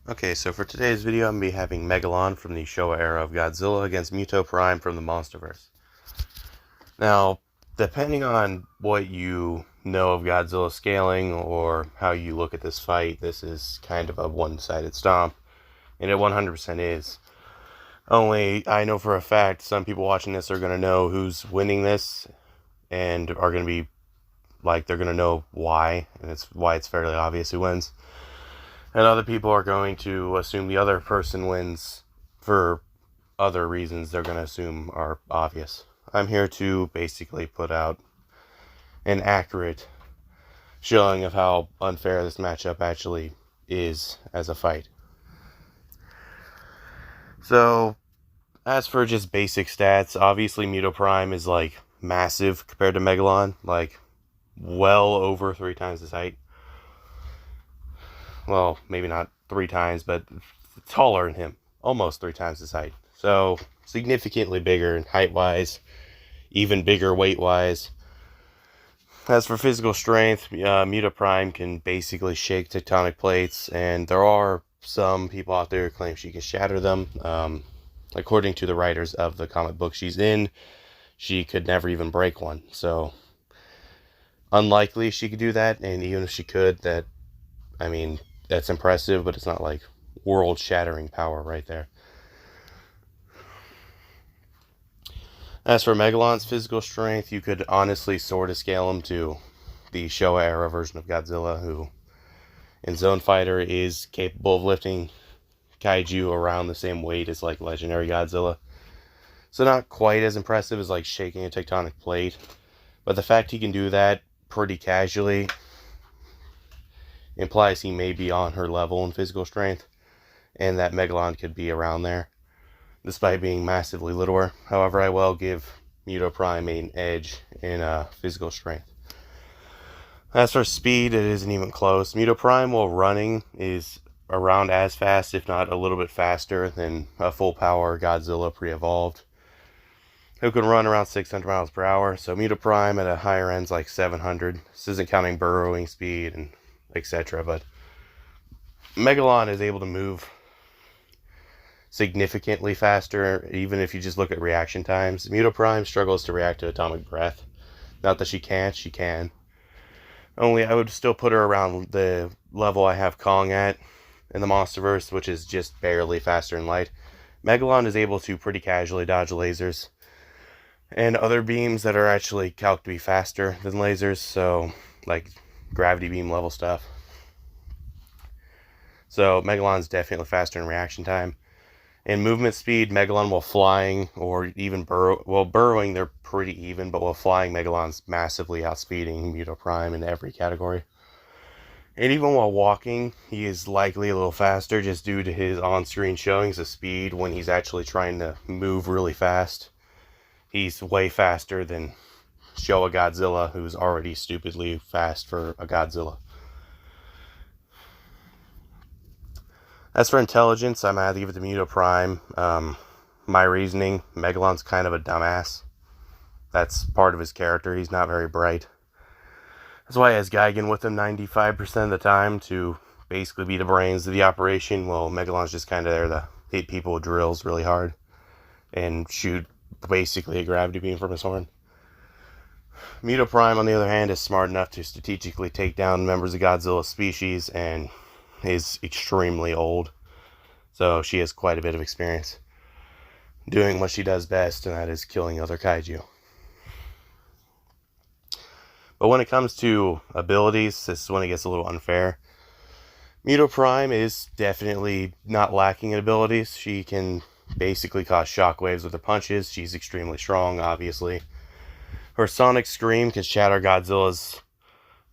Okay, so for today's video, I'm going to be having Megalon from the Showa era of Godzilla against M.U.T.O Prime from the Monsterverse. Now, depending on what you know of Godzilla scaling or how you look at this fight, this is kind of a one-sided stomp, and it 100% is. Only, I know for a fact, some people watching this are going to know who's winning this, and are going to be, they're going to know why, and it's why it's fairly obvious who wins. And other people are going to assume the other person wins for other reasons they're going to assume are obvious. I'm here to basically put out an accurate showing of how unfair this matchup actually is as a fight. So, as for just basic stats, obviously M.U.T.O Prime is massive compared to Megalon, well over 3 times his height. Well, maybe not 3 times, but taller than him. Almost 3 times his height. So, significantly bigger in height-wise, even bigger weight-wise. As for physical strength, M.U.T.O Prime can basically shake tectonic plates, and there are some people out there who claim she can shatter them. According to the writers of the comic book she's in, she could never even break one. So, unlikely she could do that, and even if she could, that's impressive, but it's not world-shattering power right there. As for Megalon's physical strength, you could honestly sort of scale him to the Showa era version of Godzilla, who in Zone Fighter is capable of lifting kaiju around the same weight as legendary Godzilla. So not quite as impressive as shaking a tectonic plate, but the fact he can do that pretty casually implies he may be on her level in physical strength, and that Megalon could be around there, despite being massively littler. However, I will give M.U.T.O Prime an edge in physical strength. As for speed, it isn't even close. M.U.T.O Prime, while running, is around as fast, if not a little bit faster, than a full-power Godzilla pre-evolved, who can run around 600 miles per hour. So M.U.T.O Prime at a higher end's 700. This isn't counting burrowing speed and etc. But Megalon is able to move significantly faster, even if you just look at reaction times. M.U.T.O Prime struggles to react to atomic breath. Not that she can't, she can. Only I would still put her around the level I have Kong at in the Monsterverse, which is just barely faster than light. Megalon is able to pretty casually dodge lasers and other beams that are actually calculated to be faster than lasers, so gravity beam level stuff. So Megalon's definitely faster in reaction time. In movement speed, Megalon, while flying or even burrowing, they're pretty even, but while flying, Megalon's massively outspeeding M.U.T.O Prime in every category. And even while walking, he is likely a little faster just due to his on-screen showings of speed when he's actually trying to move really fast. He's way faster than Showa Godzilla, who's already stupidly fast for a Godzilla. As for intelligence, I'm going to have to give it to M.U.T.O Prime. My reasoning, Megalon's kind of a dumbass. That's part of his character. He's not very bright. That's why he has Gigan with him 95% of the time to basically be the brains of the operation. Well, Megalon's just kind of there to hit people with drills really hard and shoot basically a gravity beam from his horn. M.U.T.O Prime, on the other hand, is smart enough to strategically take down members of Godzilla's species and is extremely old. So she has quite a bit of experience doing what she does best, and that is killing other kaiju. But when it comes to abilities, this is when it gets a little unfair. M.U.T.O Prime is definitely not lacking in abilities. She can basically cause shockwaves with her punches. She's extremely strong, obviously. Her sonic scream can shatter Godzilla's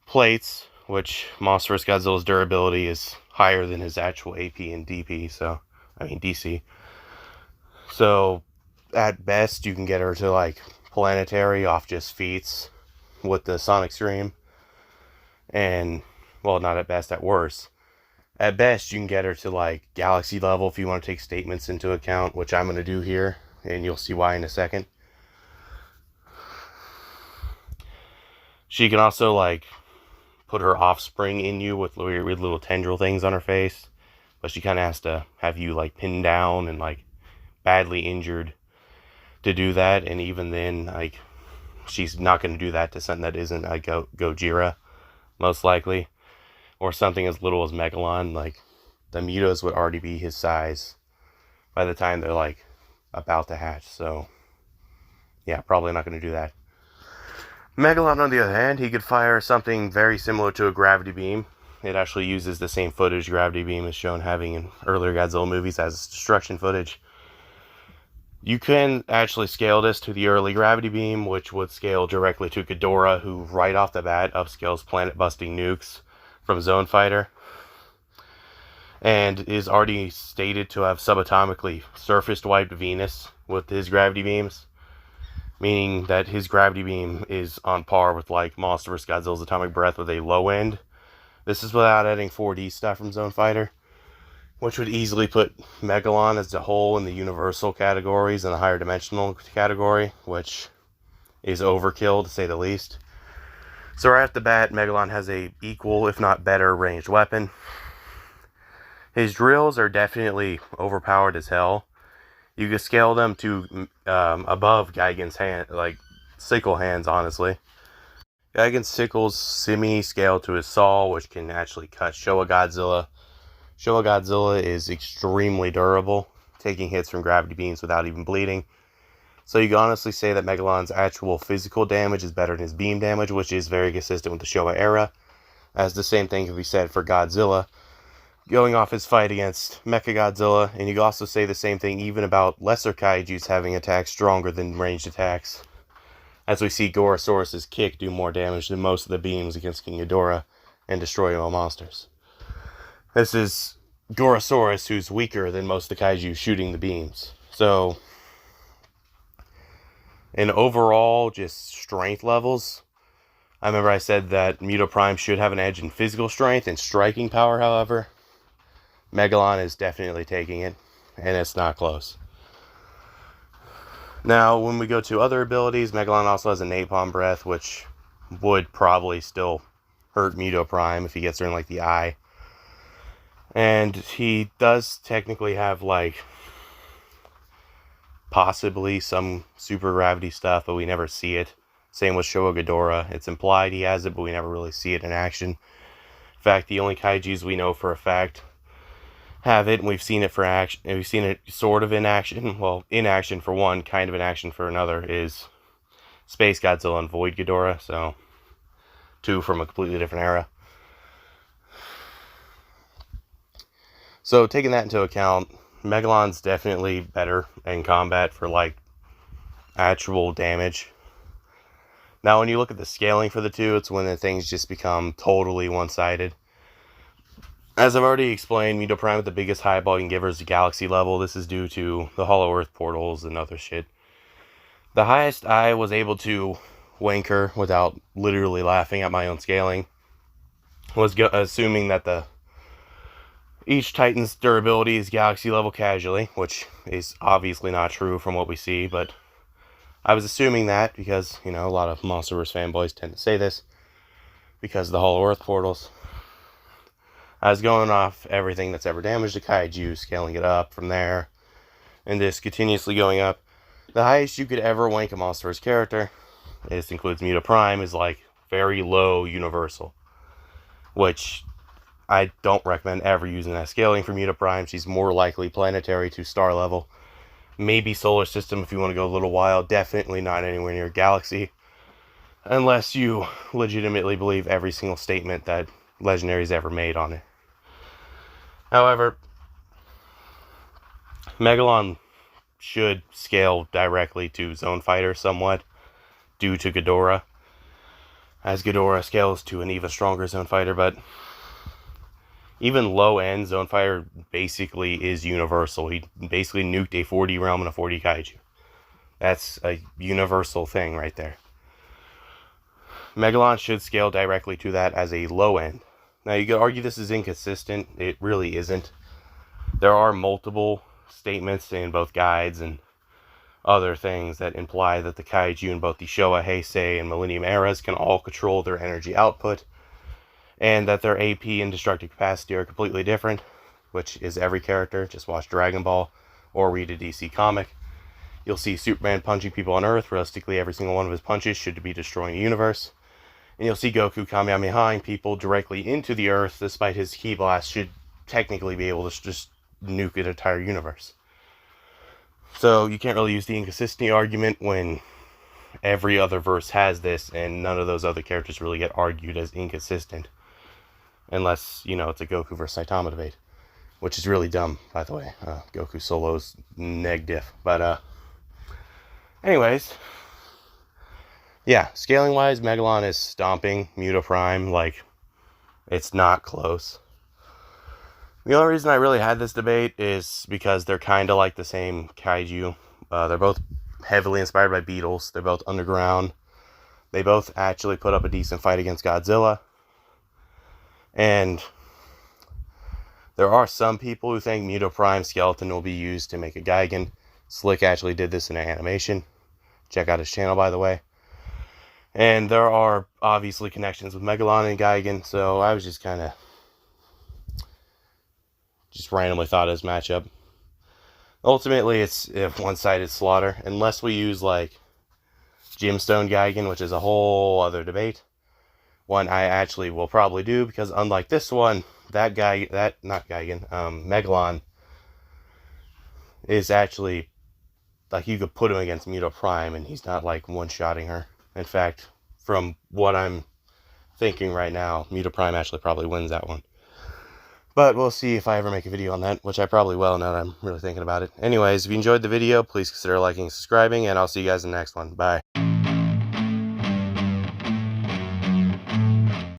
plates, which Monsterverse Godzilla's durability is higher than his actual AP and DC. So, at best, you can get her to planetary off just feats with the sonic scream. And, well, not at best, at worst. At best, you can get her to galaxy level if you want to take statements into account, which I'm going to do here, and you'll see why in a second. She can also put her offspring in you with weird little tendril things on her face. but she kind of has to have you like pinned down and like badly injured to do that. And even then, like, she's not going to do that to something that isn't like Gojira, most likely, or something as little as Megalon. Like, the M.U.T.Os would already be his size by the time they're like about to hatch. So yeah, probably not going to do that. Megalon, on the other hand, he could fire something very similar to a gravity beam. It actually uses the same footage gravity beam is shown having in earlier Godzilla movies as destruction footage. You can actually scale this to the early gravity beam, which would scale directly to Ghidorah, who right off the bat upscales planet-busting nukes from Zone Fighter, and is already stated to have subatomically surface-wiped Venus with his gravity beams, meaning that his gravity beam is on par with like Monsterverse Godzilla's Atomic Breath with a low end. This is without adding 4D stuff from Zone Fighter, which would easily put Megalon as a whole in the universal categories and the higher dimensional category, which is overkill to say the least. So right off the bat, Megalon has a equal, if not better, ranged weapon. His drills are definitely overpowered as hell. You can scale them to above Gigan's hand, like sickle hands, honestly. Gigan's sickles semi-scale to his saw, which can actually cut Showa Godzilla. Showa Godzilla is extremely durable, taking hits from gravity beams without even bleeding. So you can honestly say that Megalon's actual physical damage is better than his beam damage, which is very consistent with the Showa era. As the same thing can be said for Godzilla, going off his fight against Mechagodzilla, and you can also say the same thing even about lesser kaijus having attacks stronger than ranged attacks. As we see Gorosaurus' kick do more damage than most of the beams against King Ghidorah and destroy all monsters. This is Gorosaurus, who's weaker than most of the kaiju shooting the beams. So, in overall, just strength levels, I remember I said that M.U.T.O Prime should have an edge in physical strength and striking power, however. Megalon is definitely taking it, and it's not close. Now, when we go to other abilities, Megalon also has a napalm breath, which would probably still hurt M.U.T.O Prime if he gets her in, like, the eye. And he does technically have, like, possibly some super gravity stuff, but we never see it. Same with Showa Ghidorah. It's implied he has it, but we never really see it in action. In fact, the only kaijus we know for a fact have it, and we've seen it for action, and we've seen it sort of in action, well, in action for one, kind of in action for another, is Space Godzilla and Void Ghidorah, so two from a completely different era. So taking that into account, Megalon's definitely better in combat for like actual damage. Now when you look at the scaling for the two, it's when the things just become totally one-sided. As I've already explained, M.U.T.O Prime at the biggest highball you can give her is the galaxy level. This is due to the Hollow Earth portals and other shit. The highest I was able to wank her without literally laughing at my own scaling was assuming that each Titan's durability is galaxy level casually, which is obviously not true from what we see, but I was assuming that because, you know, a lot of Monsterverse fanboys tend to say this because of the Hollow Earth portals. I was going off everything that's ever damaged a kaiju, scaling it up from there, and just continuously going up. The highest you could ever wank a Monsterverse character, this includes M.U.T.O Prime, is like very low universal, which I don't recommend ever using that scaling for M.U.T.O Prime. She's more likely planetary to star level. Maybe solar system if you want to go a little wild. Definitely not anywhere near galaxy. Unless you legitimately believe every single statement that Legendary's ever made on it. However, Megalon should scale directly to Zone Fighter somewhat due to Ghidorah. As Ghidorah scales to an even stronger Zone Fighter, but even low-end Zone Fighter basically is universal. He basically nuked a 4D realm and a 4D kaiju. That's a universal thing right there. Megalon should scale directly to that as a low-end. Now, you could argue this is inconsistent. It really isn't. There are multiple statements in both guides and other things that imply that the kaiju in both the Showa, Heisei, and Millennium eras can all control their energy output, and that their AP and destructive capacity are completely different. which is every character. Just watch Dragon Ball or read a DC comic. You'll see Superman punching people on Earth. Realistically, every single one of his punches should be destroying the universe. And you'll see Goku Kamehamehaing people directly into the Earth, despite his Ki Blast should technically be able to just nuke an entire universe. So you can't really use the inconsistency argument when every other verse has this, and none of those other characters really get argued as inconsistent. Unless, you know, it's a Goku versus Saitama debate. Which is really dumb, by the way. Goku Solo's neg diff. But, anyways. Yeah, scaling-wise, Megalon is stomping M.U.T.O Prime. Like, it's not close. The only reason I really had this debate is because they're kind of like the same kaiju. They're both heavily inspired by beetles. They're both underground. They both actually put up a decent fight against Godzilla. And there are some people who think M.U.T.O Prime skeleton will be used to make a Gigan. Slick actually did this in an animation. Check out his channel, by the way. And there are obviously connections with Megalon and Gigan, so I was just kind of randomly thought of this matchup. Ultimately, it's a one-sided slaughter, unless we use like Gemstone Gigan, which is a whole other debate. One I actually will probably do, because unlike this one, Megalon is actually, like, you could put him against M.U.T.O Prime and he's not like one-shotting her. In fact, from what I'm thinking right now, M.U.T.O Prime actually probably wins that one. But we'll see if I ever make a video on that, which I probably will now that I'm really thinking about it. Anyways, if you enjoyed the video, please consider liking and subscribing, and I'll see you guys in the next one. Bye.